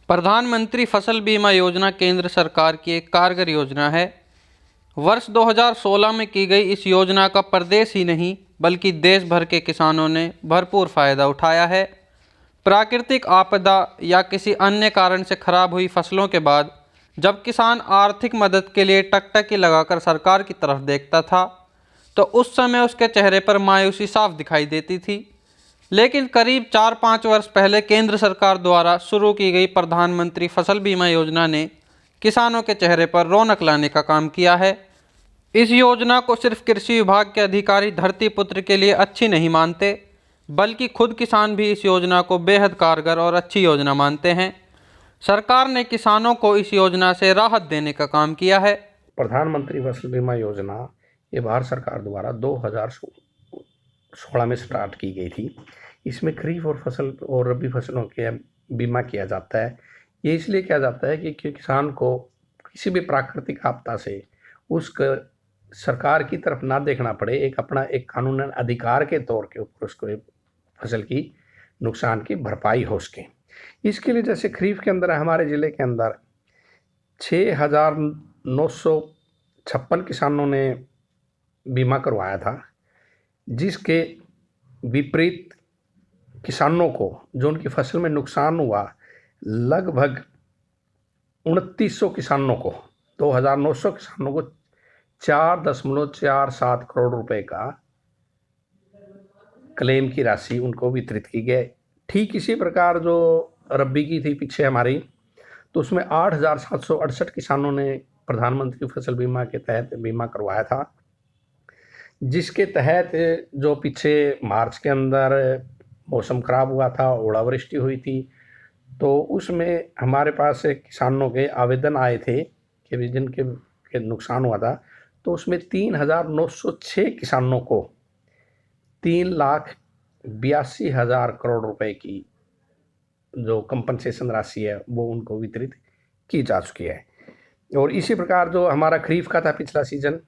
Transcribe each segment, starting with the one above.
प्रधानमंत्री फसल बीमा योजना केंद्र सरकार की एक कारगर योजना है। वर्ष 2016 में की गई इस योजना का प्रदेश ही नहीं बल्कि देश भर के किसानों ने भरपूर फ़ायदा उठाया है। प्राकृतिक आपदा या किसी अन्य कारण से खराब हुई फसलों के बाद जब किसान आर्थिक मदद के लिए टकटकी लगाकर सरकार की तरफ देखता था तो उस समय उसके चेहरे पर मायूसी साफ दिखाई देती थी। लेकिन करीब 4-5 वर्ष पहले केंद्र सरकार द्वारा शुरू की गई प्रधानमंत्री फसल बीमा योजना ने किसानों के चेहरे पर रौनक लाने का काम किया है। इस योजना को सिर्फ कृषि विभाग के अधिकारी धरती पुत्र के लिए अच्छी नहीं मानते बल्कि खुद किसान भी इस योजना को बेहद कारगर और अच्छी योजना मानते हैं। सरकार ने किसानों को इस योजना से राहत देने का काम किया है। प्रधानमंत्री फसल बीमा योजना ये भारत सरकार द्वारा 2016 में स्टार्ट की गई थी। इसमें खरीफ और फसल और रबी फसलों के बीमा किया जाता है। ये इसलिए किया जाता है कि किसान को किसी भी प्राकृतिक आपदा से उसका सरकार की तरफ ना देखना पड़े, अपना एक कानूनन अधिकार के तौर के ऊपर उसको फसल की नुकसान की भरपाई हो सके। इसके लिए जैसे खरीफ के अंदर हमारे ज़िले के अंदर 6,956 किसानों ने बीमा करवाया था, जिसके विपरीत किसानों को जो उनकी फसल में नुकसान हुआ लगभग 2900 किसानों को 2,900 किसानों को 4.47 करोड़ रुपए का क्लेम की राशि उनको वितरित की गई। ठीक इसी प्रकार जो रबी की थी पीछे हमारी, तो उसमें 8,768 किसानों ने प्रधानमंत्री फसल बीमा के तहत बीमा करवाया था, जिसके तहत जो पीछे मार्च के अंदर मौसम खराब हुआ था, ओलावृष्टि हुई थी, तो उसमें हमारे पास किसानों के आवेदन आए थे कि जिनके नुकसान हुआ था, तो उसमें 3,906 किसानों को 3,82,000 करोड़ रुपए की जो कंपनसेशन राशि है वो उनको वितरित की जा चुकी है। और इसी प्रकार जो हमारा खरीफ का था पिछला सीजन,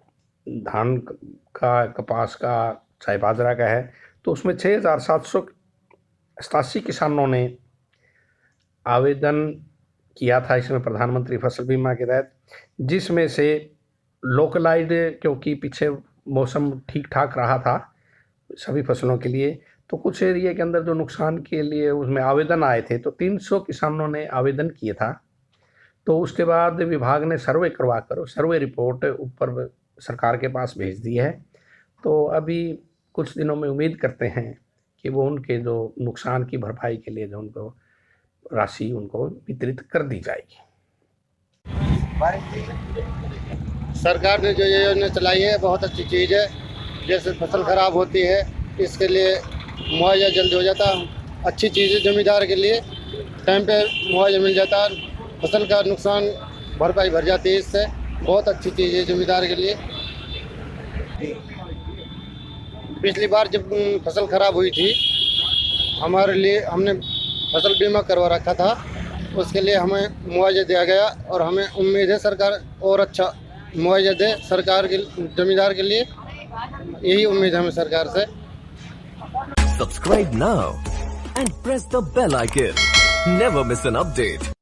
धान का, कपास का, चाहे बाजरा का है, तो उसमें 6,787 किसानों ने आवेदन किया था इसमें प्रधानमंत्री फसल बीमा के तहत, जिसमें से लोकलाइज्ड, क्योंकि पीछे मौसम ठीक ठाक रहा था सभी फसलों के लिए, तो कुछ एरिया के अंदर जो नुकसान के लिए उसमें आवेदन आए थे, तो 300 किसानों ने आवेदन किए था। तो उसके बाद विभाग ने सर्वे करवाकर सर्वे रिपोर्ट ऊपर सरकार के पास भेज दी है। तो अभी कुछ दिनों में उम्मीद करते हैं कि वो उनके जो नुकसान की भरपाई के लिए जो उनको राशि उनको वितरित कर दी जाएगी। सरकार ने जो ये योजना चलाई है बहुत अच्छी चीज़ है। जैसे फसल खराब होती है इसके लिए मुआवजा जल्द हो जाता, अच्छी चीज़ है। जमींदार के लिए टाइम पे मुआवजा मिल जाता, फसल का नुकसान भरपाई भर जाती है। इससे बहुत अच्छी चीज़ है जमींदार के लिए। पिछली बार जब फसल खराब हुई थी हमारे लिए, हमने फसल बीमा करवा रखा था, उसके लिए हमें मुआवजा दिया गया और हमें उम्मीद है सरकार और अच्छा मुआवजा दे सरकार के जमींदार के लिए। यही उम्मीद है हमें सरकार से। Subscribe now and press the bell icon. Never miss an update.